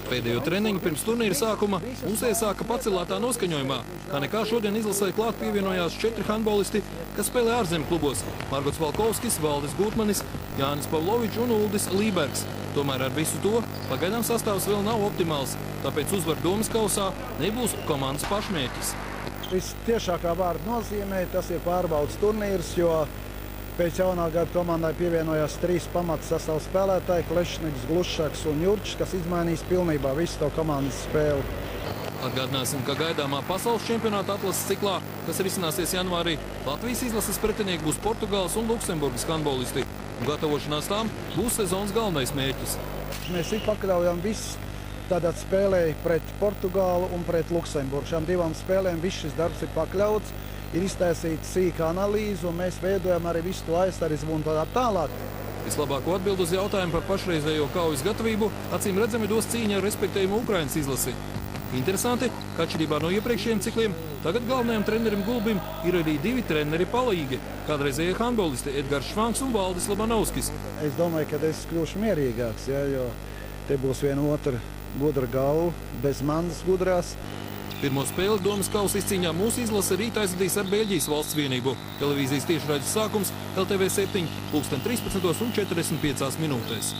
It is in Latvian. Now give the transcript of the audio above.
Pēdējo treniņu pirms turnīra sākuma mūs iesāka pacelātā noskaņojumā. Kā nekā šodien izlasē klāt pievienojās 4 handbolisti, kas spēlē ārzemju klubos – Margots Valkovskis, Valdis Gutmanis, Jānis Pavlovičs un Uldis Lībergs. Tomēr ar visu to pagaidām sastāvs vēl nav optimāls, tāpēc uzvar Domas kausā nebūs komandas pašmērķis. Vistiešākā vārda nozīmē tas ir pārbaudas turnīrs, jo pēc jaunā gada komandai pievienojās 3 pamats sastāvu spēlētāji – Klešniks, Glušaks un Jurčs, kas izmainīs pilnībā visu to komandas spēli. Atgādināsim, ka gaidāmā pasaules čempionāta atlases ciklā, kas risināsies janvārī, Latvijas izlases pretinieki būs Portugāles un Luksemburgas handbolisti. Gatavošanās tām būs sezonas galvenais mērķis. Mēs pakļaujam visu tātad spēlēji pret Portugālu un pret Luksemburgu. Šām divām spēlēm viss šis darbs ir pakļauts, ir iztaisīta sīka analīze, un mēs veidojam arī visu to aizsardzību un tā tālāk. Vislabāko atbildu uz jautājumu par pašreizējo kaujas gatavību acīm redzami dos cīņa ar respektējumu Ukrainas izlasi. Interesanti, ka atšķirībā no iepriekšējiem cikliem, tagad galvenajam trenerim Gulbim ir arī 2 treneri palīgi – kādreizējie handbolisti Edgars Švanks un Valdis Labanovskis. Es domāju, ka es kļūšu mierīgāks, jo te būs viena otra gudra galva, bez manas gudrās. Pirmo spēli Domas kausa izcīņā mūsu izlase rīt aizvadīs ar Beļģijas valsts vienību. Televīzijas tiešraides sākums LTV 7 – 13:45.